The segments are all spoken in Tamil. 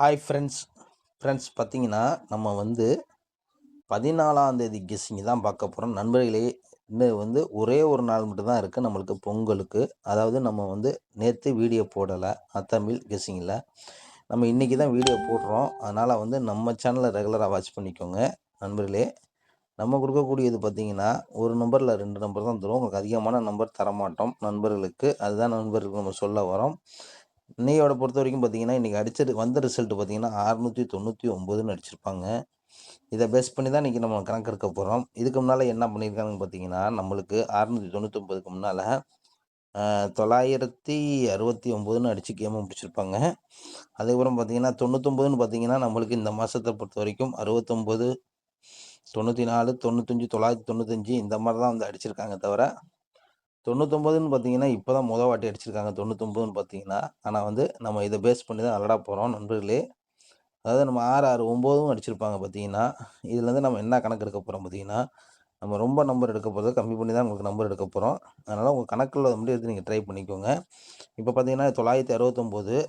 ஹாய் ஃப்ரெண்ட்ஸ் பார்த்தீங்கன்னா, நம்ம வந்து 14ஆம் தேதி கெஸ்ஸிங் தான் பார்க்க போகிறோம். நண்பர்களே, இன்னும் வந்து ஒரே ஒரு நாள் மட்டும் தான் இருக்குது நம்மளுக்கு பொங்கலுக்கு. அதாவது நம்ம வந்து நேத்து வீடியோ போடலை தமிழ் கெஸ்ஸிங்கில். நம்ம இன்றைக்கி தான் வீடியோ போடுறோம். அதனால் வந்து நம்ம சேனலை ரெகுலராக வாட்ச் பண்ணிக்கோங்க நண்பர்களே. நம்ம கொடுக்கக்கூடியது பார்த்தீங்கன்னா, ஒரு நம்பரில் 2 நம்பர் தான் தரும். உங்களுக்கு அதிகமான நம்பர் தரமாட்டோம் நண்பர்களுக்கு. அதுதான் நண்பர்களுக்கு நம்ம சொல்ல வரோம். இன்னையோட பொறுத்த வரைக்கும் பார்த்தீங்கன்னா, இன்றைக்கி வந்த ரிசல்ட் பார்த்தீங்கன்னா 699ன்னு அடிச்சிருப்பாங்க. இதை பேஸ் பண்ணி தான் இன்றைக்கி நம்ம கணக்கு எடுக்க போகிறோம். இதுக்கு முன்னால் என்ன பண்ணியிருக்காங்கன்னு பார்த்தீங்கன்னா, நம்மளுக்கு 699க்கு முன்னால் 969ன்னு அடித்து கேமை முடிச்சிருப்பாங்க. அதுக்கப்புறம் பார்த்தீங்கன்னா 99ன்னு பார்த்தீங்கன்னா, நம்மளுக்கு இந்த மாதத்தை பொறுத்த வரைக்கும் 69, 94, 95, 995 இந்த மாதிரி தான் வந்து அடிச்சிருக்காங்க தவிர 99ன்னு பார்த்தீங்கன்னா இப்போ தான் வாட்டி அடிச்சிருக்காங்க 99ன்னு பார்த்தீங்கன்னா. ஆனால் வந்து நம்ம இதை பேஸ் பண்ணி தான் விளாட போகிறோம் நண்பர்களே. அதாவது நம்ம 669ம் அடிச்சிருப்பாங்க பார்த்தீங்கன்னா. இதுலேருந்து நம்ம என்ன கணக்கு எடுக்க போகிறோம் பார்த்தீங்கன்னா, நம்ம ரொம்ப நம்பர் எடுக்க போகிறத கம்மி பண்ணி தான் உங்களுக்கு நம்பர் எடுக்க போகிறோம். அதனால் உங்கள் கணக்கில் மட்டும் எடுத்து நீங்கள் ட்ரை பண்ணிக்கோங்க. இப்போ பார்த்தீங்கன்னா 969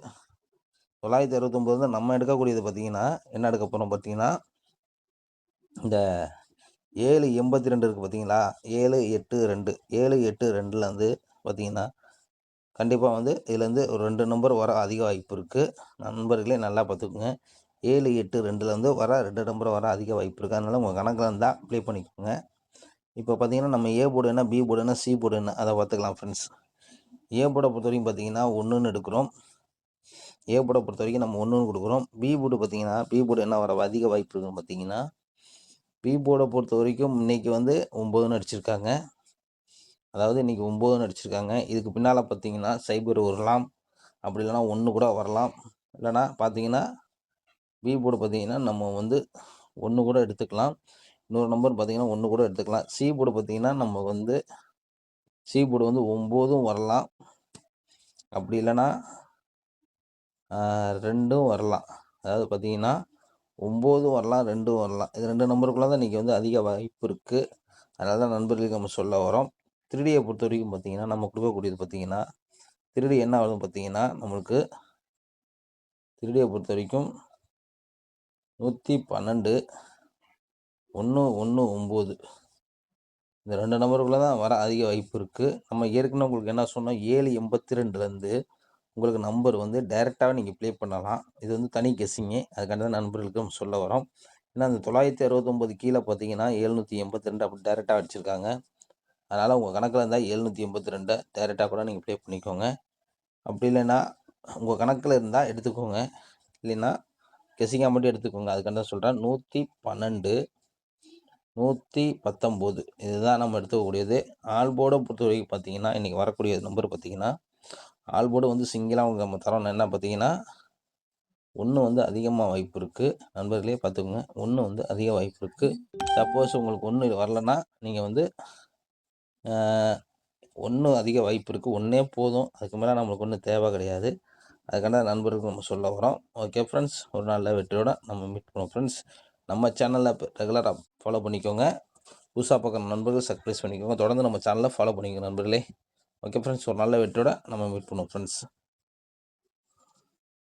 969 நம்ம எடுக்கக்கூடியது பார்த்தீங்கன்னா என்ன எடுக்க போகிறோம் பார்த்தீங்கன்னா, இந்த 782 இருக்குது பார்த்தீங்களா, 782 782ல் வந்து பார்த்தீங்கன்னா கண்டிப்பாக வந்து இதுலேருந்து ஒரு 2 நம்பர் வர அதிக வாய்ப்பு இருக்குது. நண்பர்களே நல்லா பார்த்துக்குங்க. 782ல் வந்து வர 2 நம்பர் வர அதிக வாய்ப்பு இருக்குது. அதனால் உங்கள் கணக்கில் இருந்தால் அப்ளை பண்ணிக்கோங்க. இப்போ பார்த்தீங்கன்னா நம்ம ஏ போர்டு என்ன, பி போர்டு என்ன, சி போர்டு என்ன அதை பார்த்துக்கலாம் ஃப்ரெண்ட்ஸ். ஏ போர்டை பொறுத்த வரைக்கும் பார்த்தீங்கன்னா 1ன்னு எடுக்கிறோம். ஏ போர்டை பொறுத்த வரைக்கும் நம்ம 1ன்னு கொடுக்குறோம். பி போர்டு பார்த்தீங்கன்னா பி போர்டு என்ன வர அதிக வாய்ப்பு இருக்குன்னு பார்த்தீங்கன்னா, பி போர்டை பொறுத்த வரைக்கும் இன்றைக்கி வந்து 9ன்னு அடிச்சிருக்காங்க. அதாவது இன்றைக்கி 9ன்னு அடிச்சிருக்காங்க. இதுக்கு பின்னால் பார்த்தீங்கன்னா சைபர் வரலாம், அப்படி இல்லைனா 1 கூட வரலாம். இல்லைனா பார்த்தீங்கன்னா பி போர்டு பார்த்தீங்கன்னா நம்ம வந்து 1 கூட எடுத்துக்கலாம். இன்னொரு நம்பர் பார்த்தீங்கன்னா 1 கூட எடுத்துக்கலாம். சி போர்டு பார்த்தீங்கன்னா நம்ம வந்து சி போர்டு வந்து 9ம் வரலாம், அப்படி இல்லைனா 2ம் வரலாம். அதாவது பார்த்தீங்கன்னா 9ம் வரலாம், 2ம் வரலாம். இது 2 நம்பருக்குள்ளே தான் இன்றைக்கி வந்து அதிக வாய்ப்பு இருக்குது. அதனால தான் நண்பர்களுக்கு நம்ம சொல்ல வரோம். 3Dயை பொறுத்த வரைக்கும் பார்த்தீங்கன்னா நம்ம கொடுக்கக்கூடியது பார்த்தீங்கன்னா 3D என்ன ஆகுதுன்னு பார்த்தீங்கன்னா, நம்மளுக்கு 3Dயை பொறுத்த வரைக்கும் 112 119 இந்த 2 நம்பருக்குள்ளே தான் வர அதிக வாய்ப்பு இருக்குது. நம்ம ஏற்கனவே உங்களுக்கு என்ன சொன்னோம், 782லேருந்து உங்களுக்கு நம்பர் வந்து டைரெக்டாகவே நீங்கள் ப்ளே பண்ணலாம். இது வந்து தனி கெஸ்ஸிங்கு. அதுக்காண்டி தான் நண்பர்களுக்கு நம்ம சொல்ல வரோம். ஏன்னா அந்த 969 கீழே பார்த்தீங்கன்னா 782 அப்படி டைரெக்டாக அடிச்சிருக்காங்க. அதனால் உங்கள் கணக்கில் இருந்தால் 782 டைரெக்டாக கூட நீங்கள் ப்ளே பண்ணிக்கோங்க. அப்படி இல்லைன்னா உங்கள் கணக்கில் இருந்தால் எடுத்துக்கோங்க, இல்லைன்னா கெஸ்ஸிங்காக மட்டும் எடுத்துக்கோங்க. அதுக்காண்டி தான் சொல்கிறேன். 112 119 இதுதான் நம்ம எடுத்துக்கக்கூடியது. ஆல் போர்டை பொறுத்த வரைக்கும் பார்த்தீங்கன்னா இன்றைக்கி வரக்கூடிய நம்பர் பார்த்தீங்கன்னா, ஆல் போர்டு வந்து சிங்கிளாக உங்களுக்கு நம்ம தரோம் என்ன பார்த்தீங்கன்னா 1 வந்து அதிகமாக வாய்ப்பு இருக்குது. நண்பர்களே பார்த்துக்கோங்க, 1 வந்து அதிக வாய்ப்பு இருக்குது. சப்போஸ் உங்களுக்கு 1 வரலன்னா நீங்கள் வந்து 1 அதிக வாய்ப்பு இருக்குது. 1 போதும், அதுக்கு மேலே நம்மளுக்கு ஒன்றும் தேவை கிடையாது. அதுக்கான நண்பர்களுக்கு நம்ம சொல்ல வரோம். ஓகே ஃப்ரெண்ட்ஸ், ஒரு நல்ல வெற்றியோட நம்ம மீட் பண்ணுவோம் ஃப்ரெண்ட்ஸ். நம்ம சேனலில் ரெகுலராக ஃபாலோ பண்ணிக்கோங்க. புதுசாக பார்க்குற நண்பர்கள் சப்ஸ்கிரைப் பண்ணிக்கோங்க. தொடர்ந்து நம்ம சேனலை ஃபாலோ பண்ணிக்கோங்க நண்பர்களே. ஓகே ஃப்ரெண்ட்ஸ், ஒரு நல்ல வெற்றியோட நம்ம மீட் பண்ணுவோம் ஃப்ரெண்ட்ஸ்.